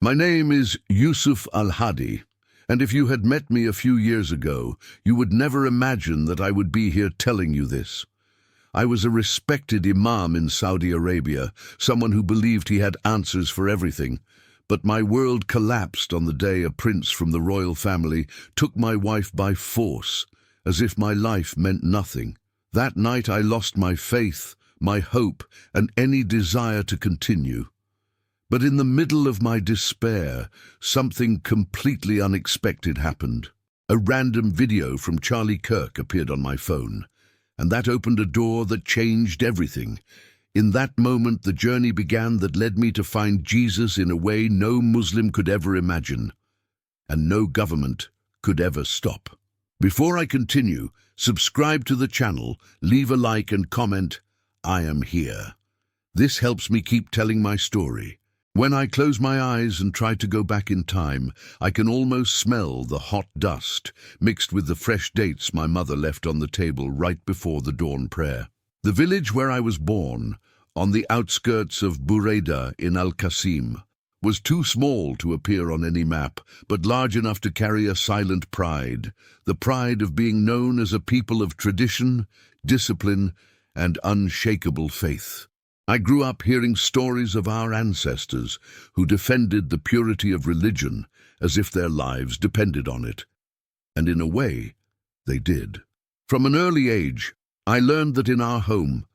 My name is Yusuf Al-Hadi, and if you had met me a few years ago, you would never imagine that I would be here telling you this. I was a respected imam in Saudi Arabia, someone who believed he had answers for everything. But my world collapsed on the day a prince from the royal family took my wife by force, as if my life meant nothing. That night I lost my faith, my hope, and any desire to continue. But in the middle of my despair, something completely unexpected happened. A random video from Charlie Kirk appeared on my phone, and that opened a door that changed everything. In that moment, the journey began that led me to find Jesus in a way no Muslim could ever imagine, and no government could ever stop. Before I continue, subscribe to the channel, leave a like and comment, "I am here." This helps me keep telling my story. When I close my eyes and try to go back in time, I can almost smell the hot dust mixed with the fresh dates my mother left on the table right before the dawn prayer. The village where I was born, on the outskirts of Buraydah in Al-Qasim, was too small to appear on any map, but large enough to carry a silent pride, the pride of being known as a people of tradition, discipline, and unshakable faith. I grew up hearing stories of our ancestors who defended the purity of religion as if their lives depended on it. And in a way, they did. From an early age, I learned that in our home,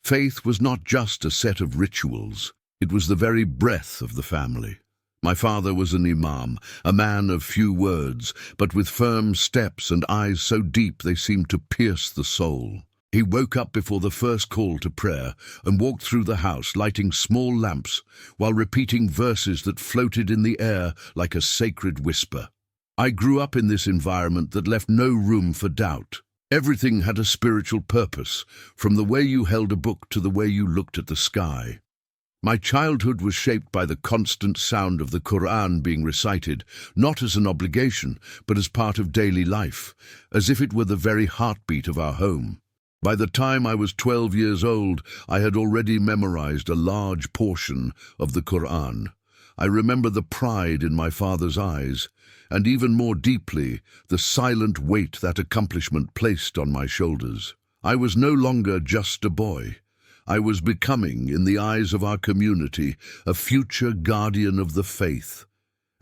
faith was not just a set of rituals. It was the very breath of the family. My father was an imam, a man of few words, but with firm steps and eyes so deep they seemed to pierce the soul. He woke up before the first call to prayer and walked through the house, lighting small lamps while repeating verses that floated in the air like a sacred whisper. I grew up in this environment that left no room for doubt. Everything had a spiritual purpose, from the way you held a book to the way you looked at the sky. My childhood was shaped by the constant sound of the Quran being recited, not as an obligation, but as part of daily life, as if it were the very heartbeat of our home. By the time I was 12 years old, I had already memorized a large portion of the Quran. I remember the pride in my father's eyes, and even more deeply, the silent weight that accomplishment placed on my shoulders. I was no longer just a boy. I was becoming, in the eyes of our community, a future guardian of the faith.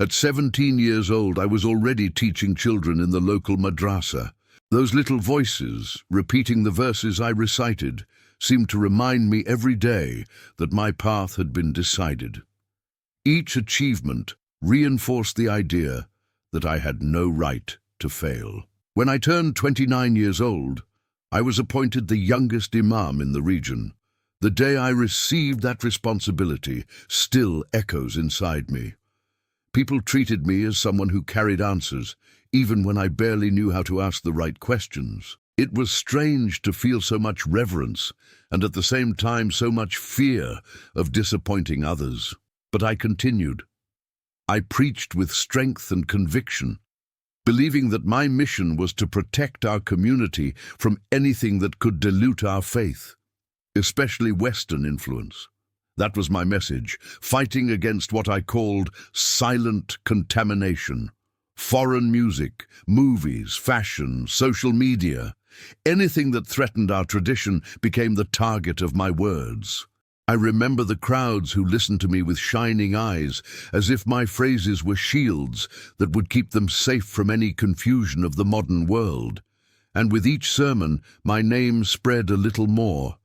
At 17 years old, I was already teaching children in the local madrasa. Those little voices, repeating the verses I recited, seemed to remind me every day that my path had been decided. Each achievement reinforced the idea that I had no right to fail. When I turned 29 years old, I was appointed the youngest imam in the region. The day I received that responsibility still echoes inside me. People treated me as someone who carried answers, even when I barely knew how to ask the right questions. It was strange to feel so much reverence and at the same time so much fear of disappointing others. But I continued. I preached with strength and conviction, believing that my mission was to protect our community from anything that could dilute our faith, especially Western influence. That was my message, fighting against what I called silent contamination. Foreign music, movies, fashion, social media, anything that threatened our tradition became the target of my words. I remember the crowds who listened to me with shining eyes, as if my phrases were shields that would keep them safe from any confusion of the modern world. And with each sermon, my name spread a little more.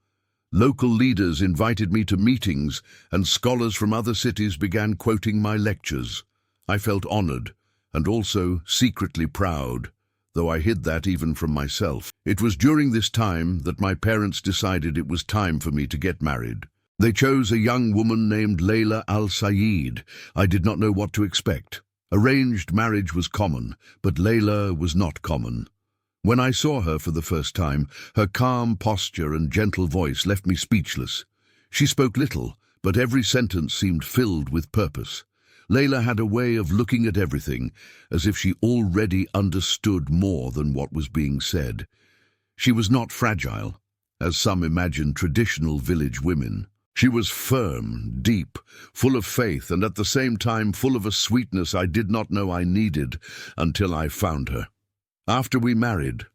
Local leaders invited me to meetings, and scholars from other cities began quoting my lectures. I felt honored, and also secretly proud, though I hid that even from myself. It was during this time that my parents decided it was time for me to get married. They chose a young woman named Layla Al-Sayed. I did not know what to expect. Arranged marriage was common, but Layla was not common. When I saw her for the first time, her calm posture and gentle voice left me speechless. She spoke little, but every sentence seemed filled with purpose. Layla had a way of looking at everything, as if she already understood more than what was being said. She was not fragile, as some imagine traditional village women. She was firm, deep, full of faith, and at the same time full of a sweetness I did not know I needed until I found her. After we married,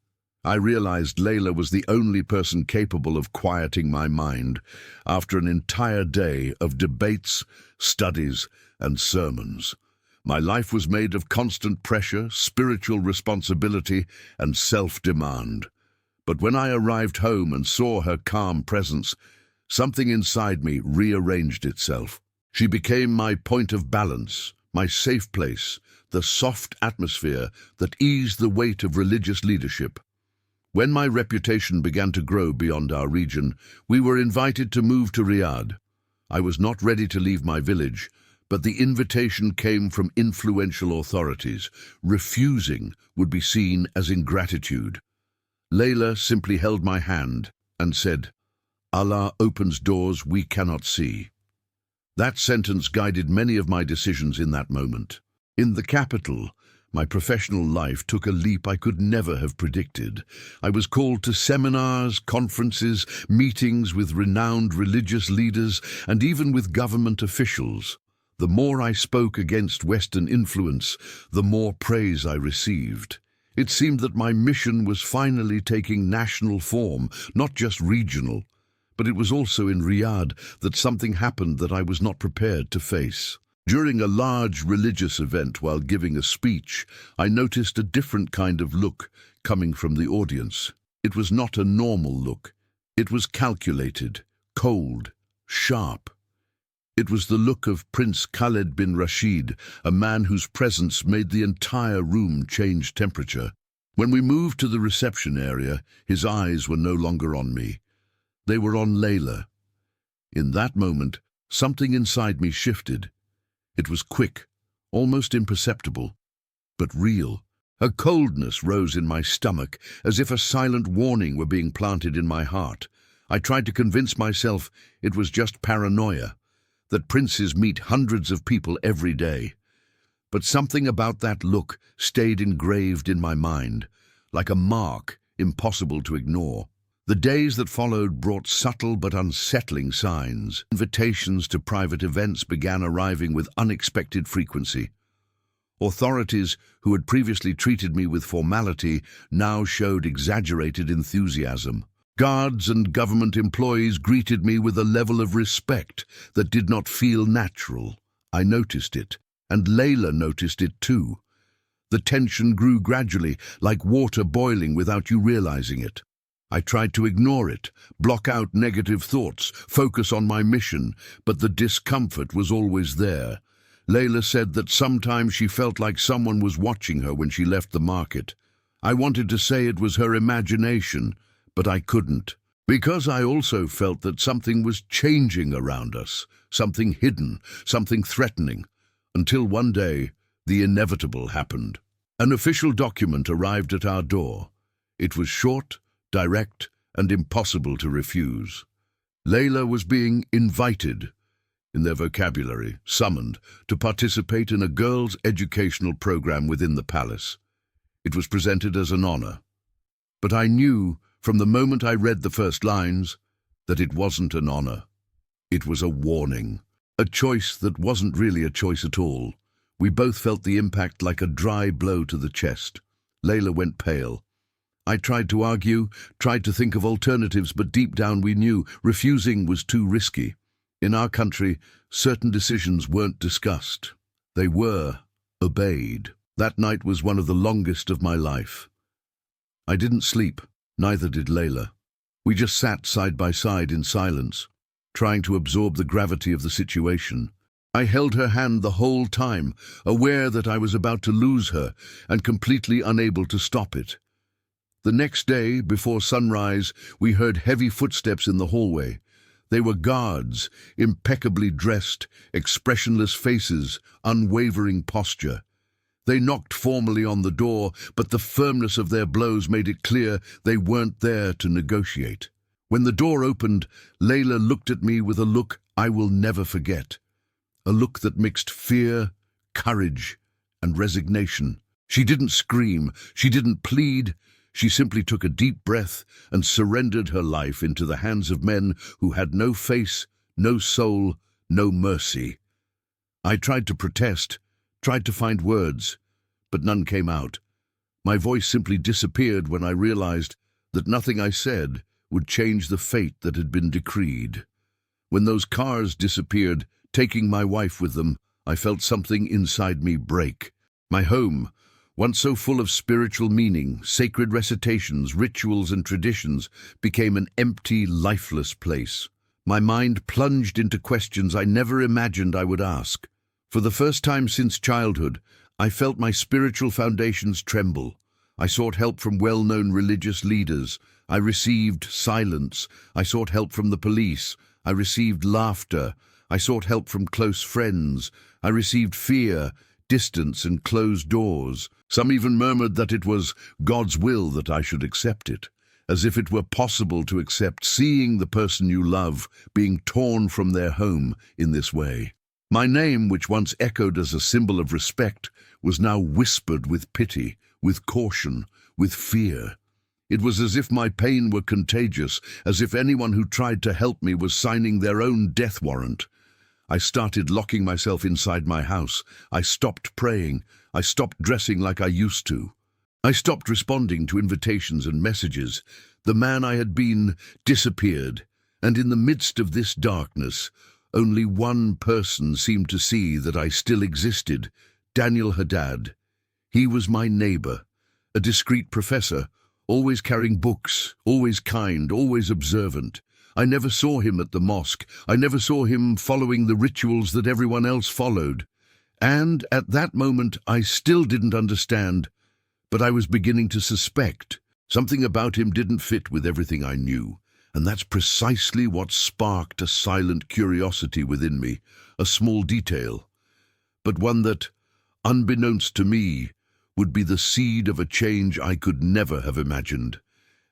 I realized Layla was the only person capable of quieting my mind after an entire day of debates, studies, and sermons. My life was made of constant pressure, spiritual responsibility, and self-demand. But when I arrived home and saw her calm presence, something inside me rearranged itself. She became my point of balance, my safe place, the soft atmosphere that eased the weight of religious leadership. When my reputation began to grow beyond our region, we were invited to move to Riyadh. I was not ready to leave my village, but the invitation came from influential authorities. Refusing would be seen as ingratitude. Layla simply held my hand and said, "Allah opens doors we cannot see." That sentence guided many of my decisions in that moment. In the capital, my professional life took a leap I could never have predicted. I was called to seminars, conferences, meetings with renowned religious leaders, and even with government officials. The more I spoke against Western influence, the more praise I received. It seemed that my mission was finally taking national form, not just regional. But it was also in Riyadh that something happened that I was not prepared to face. During a large religious event while giving a speech, I noticed a different kind of look coming from the audience. It was not a normal look. It was calculated, cold, sharp. It was the look of Prince Khaled bin Rashid, a man whose presence made the entire room change temperature. When we moved to the reception area, his eyes were no longer on me. They were on Layla. In that moment, something inside me shifted. It was quick, almost imperceptible, but real. A coldness rose in my stomach, as if a silent warning were being planted in my heart. I tried to convince myself it was just paranoia, that princes meet hundreds of people every day. But something about that look stayed engraved in my mind, like a mark impossible to ignore. The days that followed brought subtle but unsettling signs. Invitations to private events began arriving with unexpected frequency. Authorities who had previously treated me with formality now showed exaggerated enthusiasm. Guards and government employees greeted me with a level of respect that did not feel natural. I noticed it, and Layla noticed it too. The tension grew gradually, like water boiling without you realizing it. I tried to ignore it, block out negative thoughts, focus on my mission, but the discomfort was always there. Layla said that sometimes she felt like someone was watching her when she left the market. I wanted to say it was her imagination, but I couldn't, because I also felt that something was changing around us, something hidden, something threatening, until one day the inevitable happened. An official document arrived at our door. It was short, direct, and impossible to refuse. Layla was being invited, in their vocabulary, summoned, to participate in a girls' educational program within the palace. It was presented as an honor. But I knew, from the moment I read the first lines, that it wasn't an honor. It was a warning, a choice that wasn't really a choice at all. We both felt the impact like a dry blow to the chest. Layla went pale. I tried to argue, tried to think of alternatives, but deep down we knew refusing was too risky. In our country, certain decisions weren't discussed. They were obeyed. That night was one of the longest of my life. I didn't sleep, neither did Layla. We just sat side by side in silence, trying to absorb the gravity of the situation. I held her hand the whole time, aware that I was about to lose her and completely unable to stop it. The next day, before sunrise, we heard heavy footsteps in the hallway. They were guards, impeccably dressed, expressionless faces, unwavering posture. They knocked formally on the door, but the firmness of their blows made it clear they weren't there to negotiate. When the door opened, Layla looked at me with a look I will never forget. A look that mixed fear, courage, and resignation. She didn't scream, she didn't plead. She simply took a deep breath and surrendered her life into the hands of men who had no face, no soul, no mercy. I tried to protest, tried to find words, but none came out. My voice simply disappeared when I realized that nothing I said would change the fate that had been decreed. When those cars disappeared, taking my wife with them, I felt something inside me break. My home, once so full of spiritual meaning, sacred recitations, rituals and traditions, became an empty, lifeless place. My mind plunged into questions I never imagined I would ask. For the first time since childhood, I felt my spiritual foundations tremble. I sought help from well-known religious leaders. I received silence. I sought help from the police. I received laughter. I sought help from close friends. I received fear, distance, and closed doors. Some even murmured that it was God's will that I should accept it, as if it were possible to accept seeing the person you love being torn from their home in this way. My name, which once echoed as a symbol of respect, was now whispered with pity, with caution, with fear. It was as if my pain were contagious, as if anyone who tried to help me was signing their own death warrant. I started locking myself inside my house. I stopped praying. I stopped dressing like I used to. I stopped responding to invitations and messages. The man I had been disappeared, and in the midst of this darkness, only one person seemed to see that I still existed, Daniel Haddad. He was my neighbor, a discreet professor, always carrying books, always kind, always observant. I never saw him at the mosque. I never saw him following the rituals that everyone else followed. And at that moment, I still didn't understand, but I was beginning to suspect. Something about him didn't fit with everything I knew, and that's precisely what sparked a silent curiosity within me, a small detail, but one that, unbeknownst to me, would be the seed of a change I could never have imagined.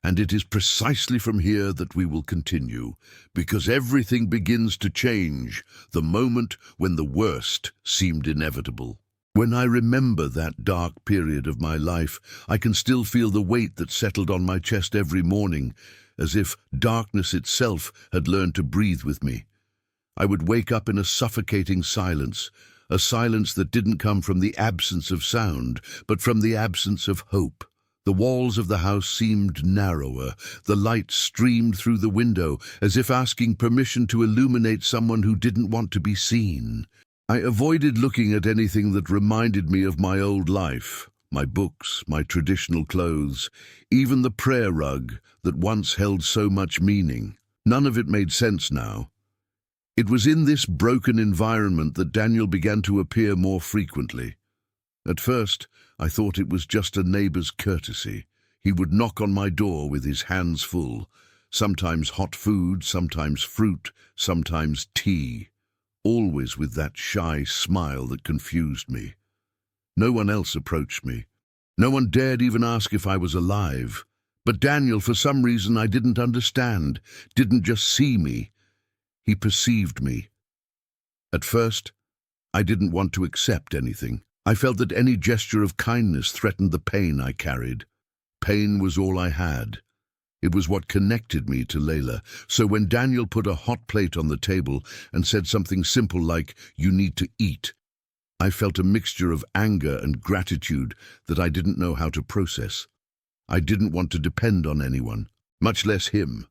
And it is precisely from here that we will continue, because everything begins to change the moment when the worst seemed inevitable. When I remember that dark period of my life, I can still feel the weight that settled on my chest every morning, as if darkness itself had learned to breathe with me. I would wake up in a suffocating silence, a silence that didn't come from the absence of sound, but from the absence of hope. The walls of the house seemed narrower. The light streamed through the window, as if asking permission to illuminate someone who didn't want to be seen. I avoided looking at anything that reminded me of my old life, my books, my traditional clothes, even the prayer rug that once held so much meaning. None of it made sense now. It was in this broken environment that Daniel began to appear more frequently. At first, I thought it was just a neighbor's courtesy. He would knock on my door with his hands full, sometimes hot food, sometimes fruit, sometimes tea, always with that shy smile that confused me. No one else approached me. No one dared even ask if I was alive. But Daniel, for some reason I didn't understand, didn't just see me. He perceived me. At first, I didn't want to accept anything. I felt that any gesture of kindness threatened the pain I carried. Pain was all I had. It was what connected me to Layla. So when Daniel put a hot plate on the table and said something simple like, "You need to eat," I felt a mixture of anger and gratitude that I didn't know how to process. I didn't want to depend on anyone, much less him.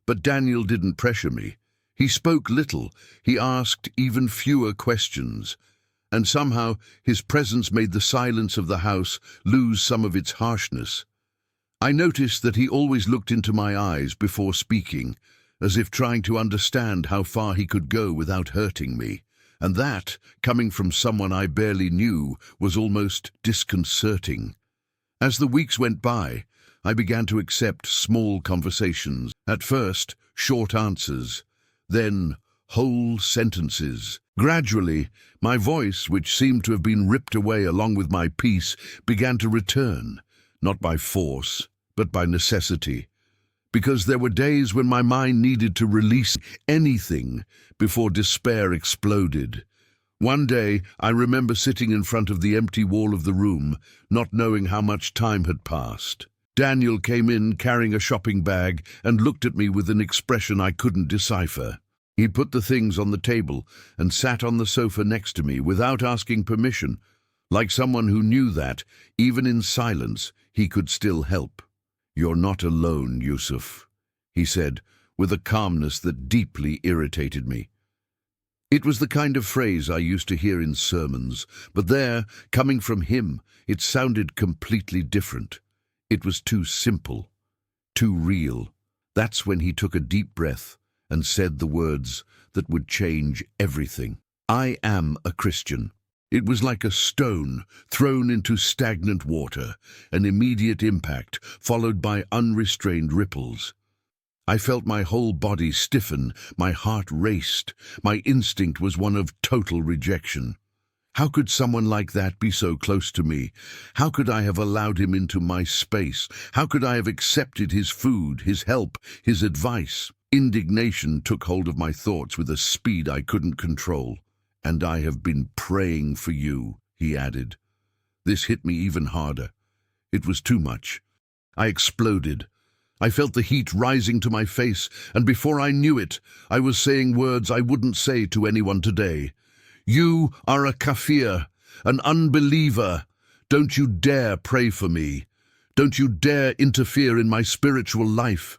But Daniel didn't pressure me. He spoke little. He asked even fewer questions. And somehow his presence made the silence of the house lose some of its harshness. I noticed that he always looked into my eyes before speaking, as if trying to understand how far he could go without hurting me. And that, coming from someone I barely knew, was almost disconcerting. As the weeks went by, I began to accept small conversations. At first, short answers, then whole sentences. Gradually, my voice, which seemed to have been ripped away along with my peace, began to return, not by force, but by necessity. Because there were days when my mind needed to release anything before despair exploded. One day, I remember sitting in front of the empty wall of the room, not knowing how much time had passed. Daniel came in carrying a shopping bag and looked at me with an expression I couldn't decipher. He put the things on the table and sat on the sofa next to me without asking permission, like someone who knew that, even in silence, he could still help. "You're not alone, Yusuf," he said, with a calmness that deeply irritated me. It was the kind of phrase I used to hear in sermons, but there, coming from him, it sounded completely different. It was too simple, too real. That's when he took a deep breath and said the words that would change everything. "I am a Christian." It was like a stone thrown into stagnant water, an immediate impact followed by unrestrained ripples. I felt my whole body stiffen, my heart raced, my instinct was one of total rejection. How could someone like that be so close to me? How could I have allowed him into my space? How could I have accepted his food, his help, his advice? Indignation took hold of my thoughts with a speed I couldn't control. "And I have been praying for you," he added. This hit me even harder. It was too much. I exploded. I felt the heat rising to my face, and before I knew it, I was saying words I wouldn't say to anyone today. "You are a kafir, an unbeliever. Don't you dare pray for me. Don't you dare interfere in my spiritual life."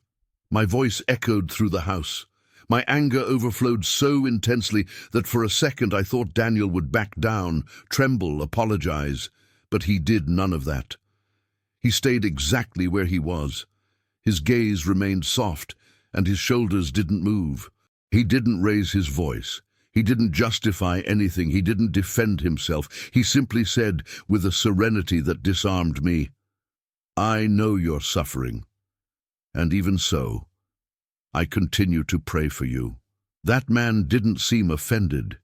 My voice echoed through the house. My anger overflowed so intensely that for a second I thought Daniel would back down, tremble, apologize. But he did none of that. He stayed exactly where he was. His gaze remained soft, and his shoulders didn't move. He didn't raise his voice. He didn't justify anything. He didn't defend himself. He simply said, with a serenity that disarmed me, "I know you're suffering. And even so, I continue to pray for you." That man didn't seem offended.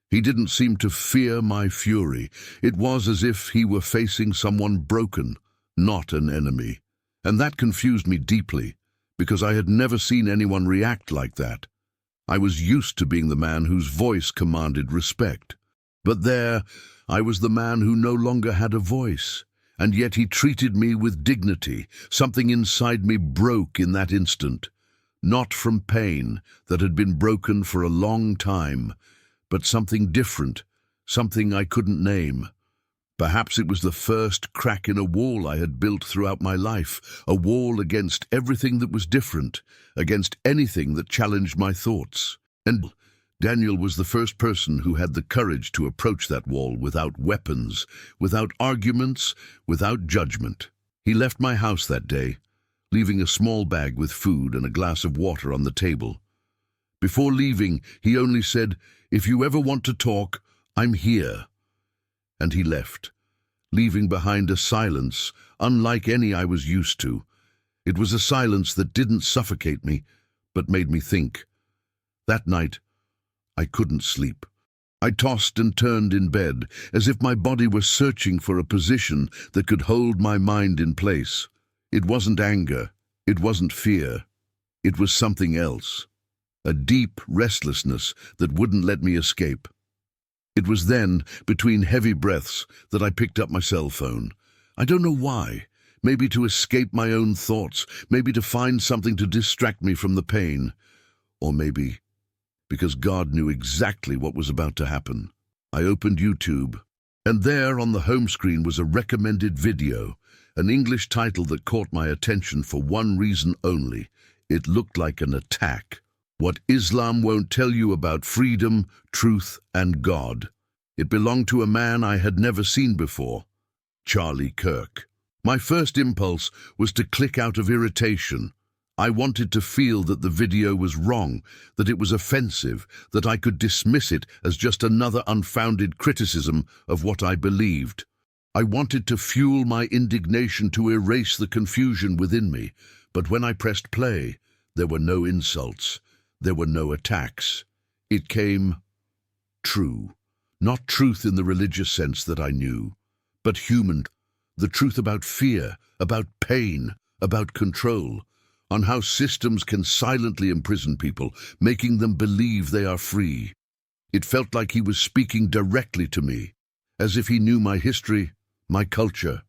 He didn't seem to fear my fury. It was as if he were facing someone broken, not an enemy. And that confused me deeply, because I had never seen anyone react like that. I was used to being the man whose voice commanded respect. But there, I was the man who no longer had a voice, and yet he treated me with dignity. Something inside me broke in that instant. Not from pain that had been broken for a long time, but something different, something I couldn't name. Perhaps it was the first crack in a wall I had built throughout my life, a wall against everything that was different, against anything that challenged my thoughts. And Daniel was the first person who had the courage to approach that wall without weapons, without arguments, without judgment. He left my house that day, leaving a small bag with food and a glass of water on the table. Before leaving, he only said, "If you ever want to talk, I'm here." And he left, leaving behind a silence unlike any I was used to. It was a silence that didn't suffocate me, but made me think. That night, I couldn't sleep. I tossed and turned in bed, as if my body were searching for a position that could hold my mind in place. It wasn't anger, it wasn't fear, it was something else. A deep restlessness that wouldn't let me escape. It was then, between heavy breaths, that I picked up my cell phone. I don't know why. Maybe to escape my own thoughts, maybe to find something to distract me from the pain. Or maybe because God knew exactly what was about to happen. I opened YouTube, and there on the home screen was a recommended video, an English title that caught my attention for one reason only. It looked like an attack. What Islam won't tell you about freedom, truth, and God. It belonged to a man I had never seen before, Charlie Kirk. My first impulse was to click out of irritation. I wanted to feel that the video was wrong, that it was offensive, that I could dismiss it as just another unfounded criticism of what I believed. I wanted to fuel my indignation to erase the confusion within me, but when I pressed play, there were no insults. There were no attacks. It came true. Not truth in the religious sense that I knew, but human. The truth about fear, about pain, about control, on how systems can silently imprison people, making them believe they are free. It felt like he was speaking directly to me, as if he knew my history, my culture,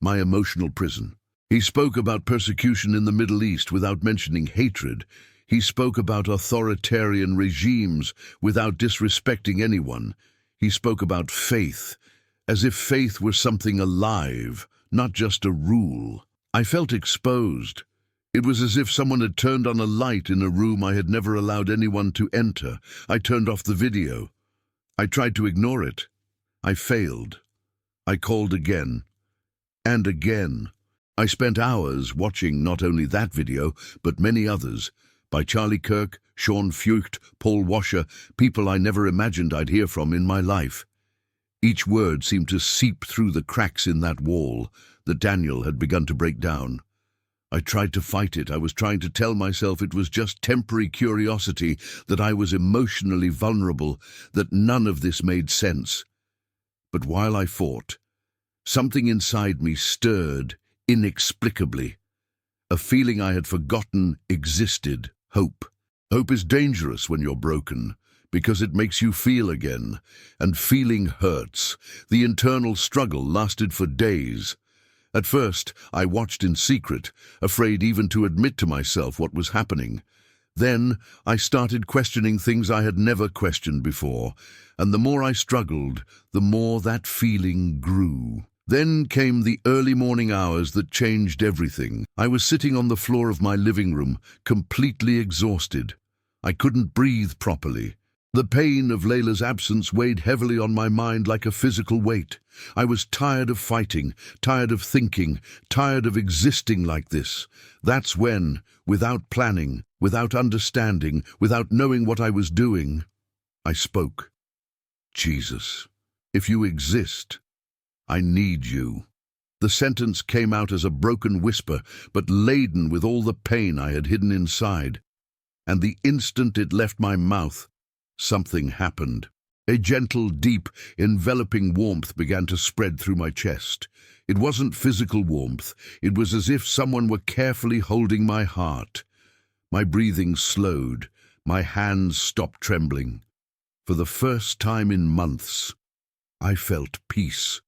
my emotional prison. He spoke about persecution in the Middle East without mentioning hatred. He spoke about authoritarian regimes without disrespecting anyone. He spoke about faith, as if faith were something alive, not just a rule. I felt exposed. It was as if someone had turned on a light in a room I had never allowed anyone to enter. I turned off the video. I tried to ignore it. I failed. I called again. And again. I spent hours watching not only that video, but many others, by Charlie Kirk, Sean Fucht, Paul Washer, people I never imagined I'd hear from in my life. Each word seemed to seep through the cracks in that wall that Daniel had begun to break down. I tried to fight it. I was trying to tell myself it was just temporary curiosity, that I was emotionally vulnerable, that none of this made sense. But while I fought, something inside me stirred inexplicably. A feeling I had forgotten existed. Hope. Hope is dangerous when you're broken, because it makes you feel again, and feeling hurts. The internal struggle lasted for days. At first, I watched in secret, afraid even to admit to myself what was happening. Then, I started questioning things I had never questioned before, and the more I struggled, the more that feeling grew. Then came the early morning hours that changed everything. I was sitting on the floor of my living room, completely exhausted. I couldn't breathe properly. The pain of Layla's absence weighed heavily on my mind like a physical weight. I was tired of fighting, tired of thinking, tired of existing like this. That's when, without planning, without understanding, without knowing what I was doing, I spoke. Jesus, if you exist, I need you. The sentence came out as a broken whisper, but laden with all the pain I had hidden inside. And the instant it left my mouth, something happened. A gentle, deep, enveloping warmth began to spread through my chest. It wasn't physical warmth. It was as if someone were carefully holding my heart. My breathing slowed. My hands stopped trembling. For the first time in months, I felt peace.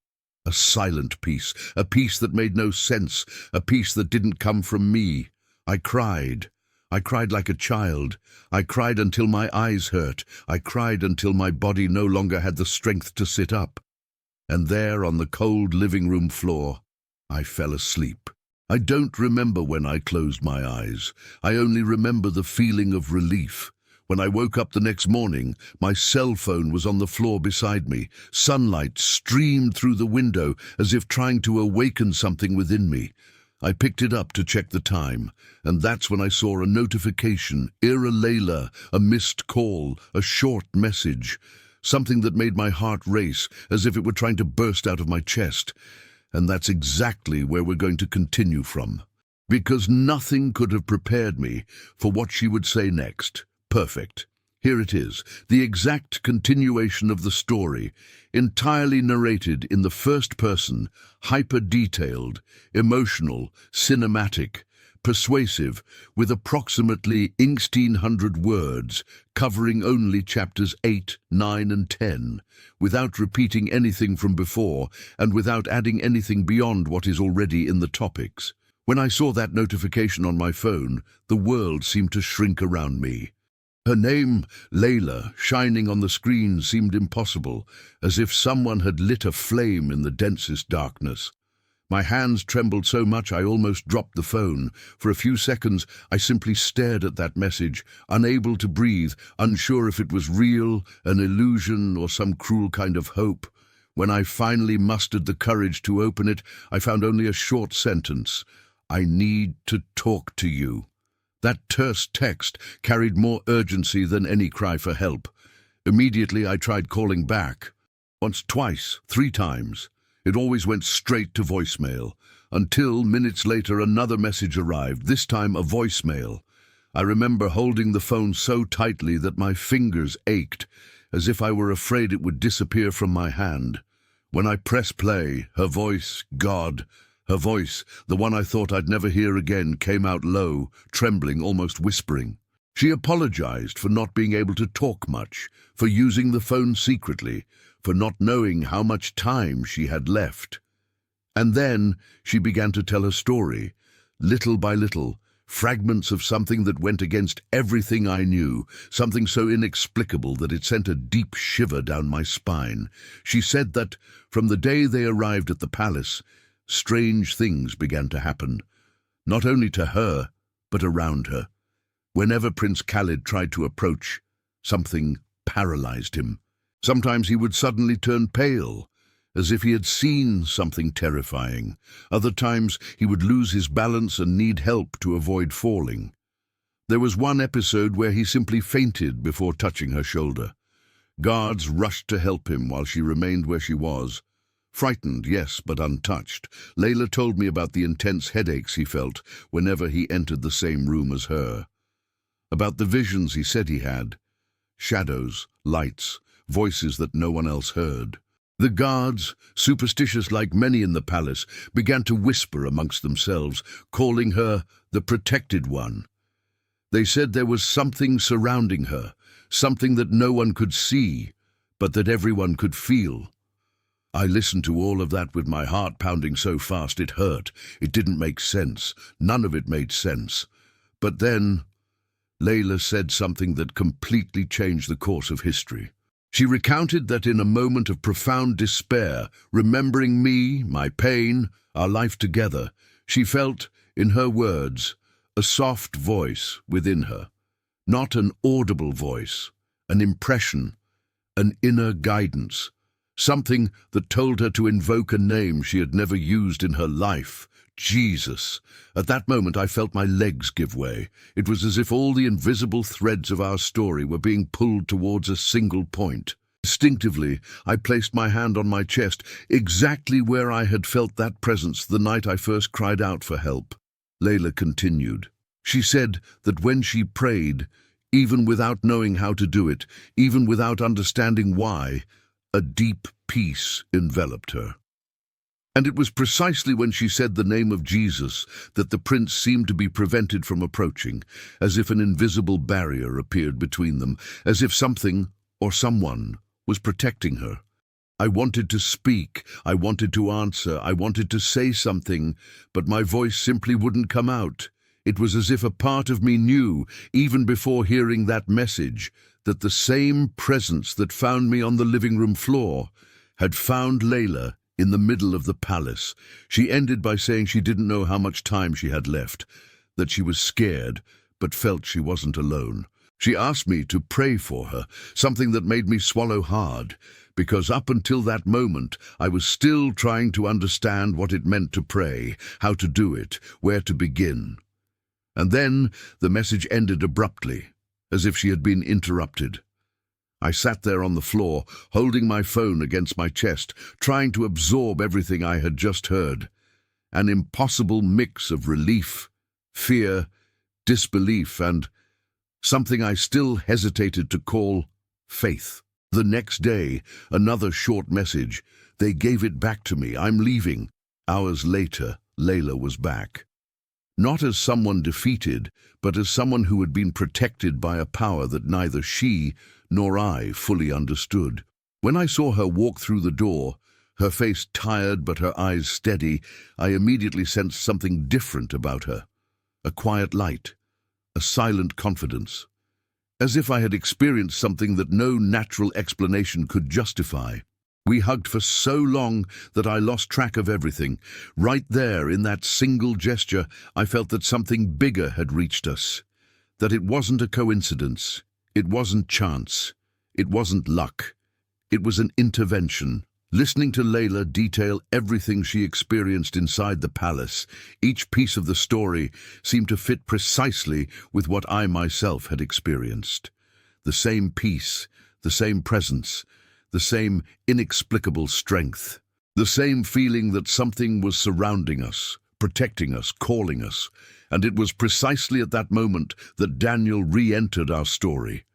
A silent peace, a peace that made no sense, a peace that didn't come from me. I cried. I cried like a child. I cried until my eyes hurt. I cried until my body no longer had the strength to sit up. And there on the cold living room floor, I fell asleep. I don't remember when I closed my eyes. I only remember the feeling of relief. When I woke up the next morning, my cell phone was on the floor beside me. Sunlight streamed through the window as if trying to awaken something within me. I picked it up to check the time, and that's when I saw a notification, Ira Layla, a missed call, a short message, something that made my heart race as if it were trying to burst out of my chest. And that's exactly where we're going to continue from, because nothing could have prepared me for what she would say next. Perfect. Here it is, the exact continuation of the story, entirely narrated in the first person, hyper-detailed, emotional, cinematic, persuasive, with approximately 1,600 words, covering only chapters 8, 9, and 10, without repeating anything from before, and without adding anything beyond what is already in the topics. When I saw that notification on my phone, the world seemed to shrink around me. Her name, Layla, shining on the screen seemed impossible, as if someone had lit a flame in the densest darkness. My hands trembled so much I almost dropped the phone. For a few seconds, I simply stared at that message, unable to breathe, unsure if it was real, an illusion, or some cruel kind of hope. When I finally mustered the courage to open it, I found only a short sentence. I need to talk to you. That terse text carried more urgency than any cry for help. Immediately I tried calling back. Once, twice, 3 times. It always went straight to voicemail, until minutes later another message arrived, this time a voicemail. I remember holding the phone so tightly that my fingers ached, as if I were afraid it would disappear from my hand. When I pressed play, her voice, God, her voice, the one I thought I'd never hear again, came out low, trembling, almost whispering. She apologized for not being able to talk much, for using the phone secretly, for not knowing how much time she had left. And then she began to tell her story, little by little, fragments of something that went against everything I knew, something so inexplicable that it sent a deep shiver down my spine. She said that, from the day they arrived at the palace, strange things began to happen, not only to her, but around her. Whenever Prince Khalid tried to approach, something paralyzed him. Sometimes he would suddenly turn pale, as if he had seen something terrifying. Other times he would lose his balance and need help to avoid falling. There was one episode where he simply fainted before touching her shoulder. Guards rushed to help him while she remained where she was. Frightened, yes, but untouched. Layla told me about the intense headaches he felt whenever he entered the same room as her. About the visions he said he had. Shadows, lights, voices that no one else heard. The guards, superstitious like many in the palace, began to whisper amongst themselves, calling her the protected one. They said there was something surrounding her, something that no one could see, but that everyone could feel. I listened to all of that with my heart pounding so fast it hurt. It didn't make sense. None of it made sense. But then, Layla said something that completely changed the course of history. She recounted that in a moment of profound despair, remembering me, my pain, our life together, she felt, in her words, a soft voice within her. Not an audible voice, an impression, an inner guidance, something that told her to invoke a name she had never used in her life, Jesus. At that moment I felt my legs give way. It was as if all the invisible threads of our story were being pulled towards a single point. Instinctively, I placed my hand on my chest, exactly where I had felt that presence the night I first cried out for help. Layla continued. She said that when she prayed, even without knowing how to do it, even without understanding why, a deep peace enveloped her. And it was precisely when she said the name of Jesus that the prince seemed to be prevented from approaching, as if an invisible barrier appeared between them, as if something or someone was protecting her. I wanted to speak, I wanted to answer, I wanted to say something, but my voice simply wouldn't come out. It was as if a part of me knew, even before hearing that message, that the same presence that found me on the living room floor had found Layla in the middle of the palace. She ended by saying she didn't know how much time she had left, that she was scared, but felt she wasn't alone. She asked me to pray for her, something that made me swallow hard, because up until that moment I was still trying to understand what it meant to pray, how to do it, where to begin. And then the message ended abruptly, as if she had been interrupted. I sat there on the floor, holding my phone against my chest, trying to absorb everything I had just heard. An impossible mix of relief, fear, disbelief, and something I still hesitated to call faith. The next day, another short message. They gave it back to me. I'm leaving. Hours later, Layla was back. Not as someone defeated, but as someone who had been protected by a power that neither she nor I fully understood. When I saw her walk through the door, her face tired but her eyes steady, I immediately sensed something different about her. A quiet light, a silent confidence. As if I had experienced something that no natural explanation could justify. We hugged for so long that I lost track of everything. Right there, in that single gesture, I felt that something bigger had reached us. That it wasn't a coincidence. It wasn't chance. It wasn't luck. It was an intervention. Listening to Layla detail everything she experienced inside the palace, each piece of the story seemed to fit precisely with what I myself had experienced. The same peace, the same presence, the same inexplicable strength, the same feeling that something was surrounding us, protecting us, calling us, and it was precisely at that moment that Daniel re-entered our story,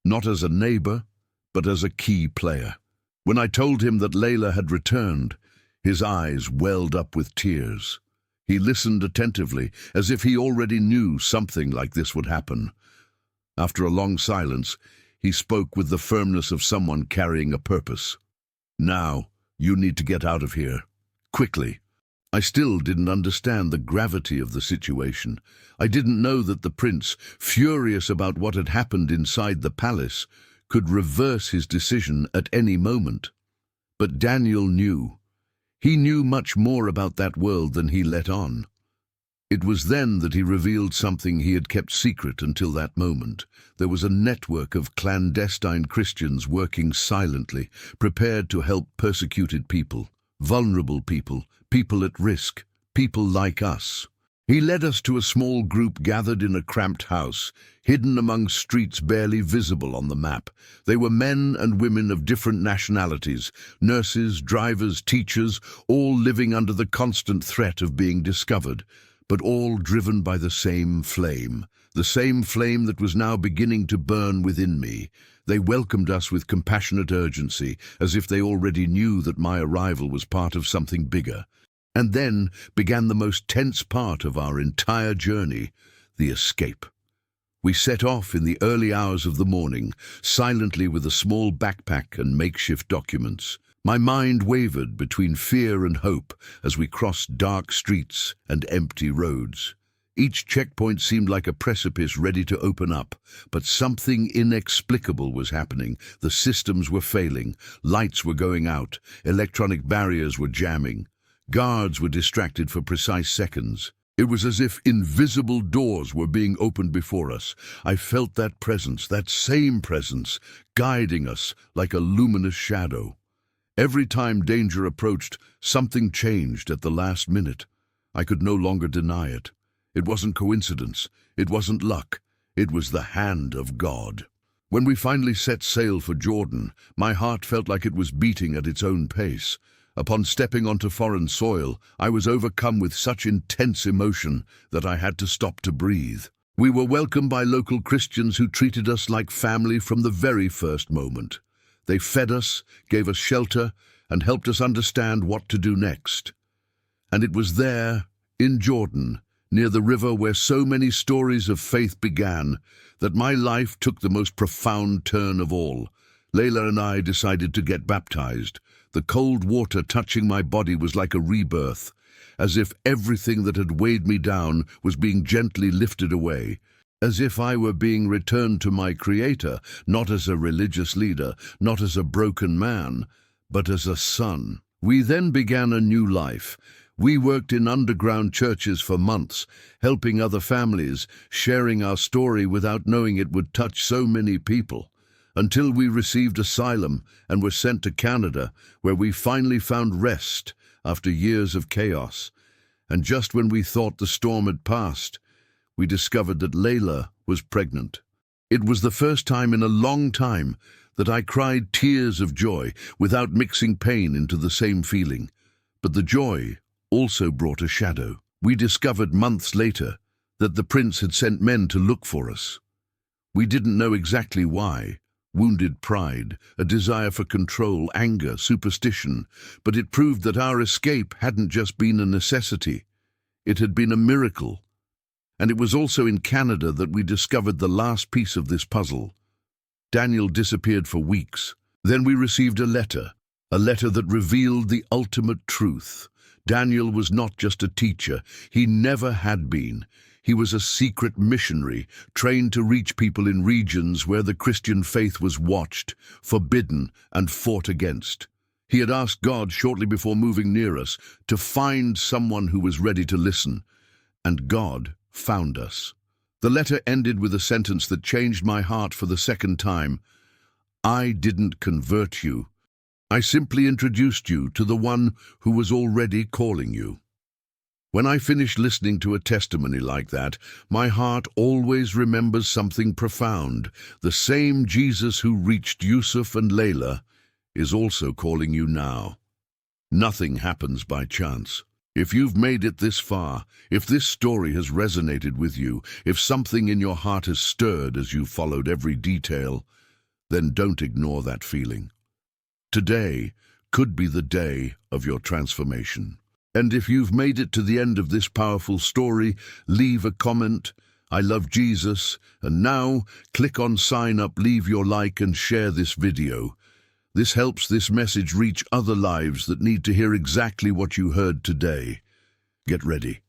not as a neighbor, but as a key player. When I told him that Layla had returned, his eyes welled up with tears. He listened attentively, as if he already knew something like this would happen. After a long silence, he spoke with the firmness of someone carrying a purpose. Now, you need to get out of here. Quickly. I still didn't understand the gravity of the situation. I didn't know that the prince, furious about what had happened inside the palace, could reverse his decision at any moment. But Daniel knew. He knew much more about that world than he let on. It was then that he revealed something he had kept secret until that moment. There was a network of clandestine Christians working silently, prepared to help persecuted people, vulnerable people, people at risk, people like us. He led us to a small group gathered in a cramped house, hidden among streets barely visible on the map. They were men and women of different nationalities, nurses, drivers, teachers, all living under the constant threat of being discovered, but all driven by the same flame that was now beginning to burn within me. They welcomed us with compassionate urgency, as if they already knew that my arrival was part of something bigger. And then began the most tense part of our entire journey, the escape. We set off in the early hours of the morning, silently with a small backpack and makeshift documents. My mind wavered between fear and hope as we crossed dark streets and empty roads. Each checkpoint seemed like a precipice ready to open up, but something inexplicable was happening. The systems were failing, lights were going out, electronic barriers were jamming. Guards were distracted for precise seconds. It was as if invisible doors were being opened before us. I felt that presence, that same presence, guiding us like a luminous shadow. Every time danger approached, something changed at the last minute. I could no longer deny it. It wasn't coincidence. It wasn't luck. It was the hand of God. When we finally set sail for Jordan, my heart felt like it was beating at its own pace. Upon stepping onto foreign soil, I was overcome with such intense emotion that I had to stop to breathe. We were welcomed by local Christians who treated us like family from the very first moment. They fed us, gave us shelter, and helped us understand what to do next. And it was there, in Jordan, near the river where so many stories of faith began, that my life took the most profound turn of all. Layla and I decided to get baptized. The cold water touching my body was like a rebirth, as if everything that had weighed me down was being gently lifted away, as if I were being returned to my Creator, not as a religious leader, not as a broken man, but as a son. We then began a new life. We worked in underground churches for months, helping other families, sharing our story without knowing it would touch so many people, until we received asylum and were sent to Canada, where we finally found rest after years of chaos. And just when we thought the storm had passed, we discovered that Layla was pregnant. It was the first time in a long time that I cried tears of joy without mixing pain into the same feeling. But the joy also brought a shadow. We discovered months later that the prince had sent men to look for us. We didn't know exactly why. Wounded pride, a desire for control, anger, superstition, but it proved that our escape hadn't just been a necessity. It had been a miracle. And it was also in Canada that we discovered the last piece of this puzzle. Daniel disappeared for weeks. Then we received a letter that revealed the ultimate truth. Daniel was not just a teacher. He never had been. He was a secret missionary, trained to reach people in regions where the Christian faith was watched, forbidden, and fought against. He had asked God shortly before moving near us to find someone who was ready to listen, and God found us. The letter ended with a sentence that changed my heart for the second time. I didn't convert you. I simply introduced you to the one who was already calling you. When I finish listening to a testimony like that, my heart always remembers something profound. The same Jesus who reached Yusuf and Layla is also calling you now. Nothing happens by chance. If you've made it this far, if this story has resonated with you, if something in your heart has stirred as you followed every detail, then don't ignore that feeling. Today could be the day of your transformation. And if you've made it to the end of this powerful story, leave a comment. I love Jesus. And now, click on sign up, leave your like and share this video. This helps this message reach other lives that need to hear exactly what you heard today. Get ready,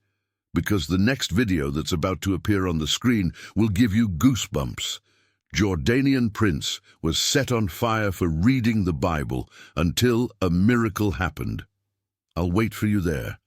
because the next video that's about to appear on the screen will give you goosebumps. Jordanian prince was set on fire for reading the Bible until a miracle happened. I'll wait for you there.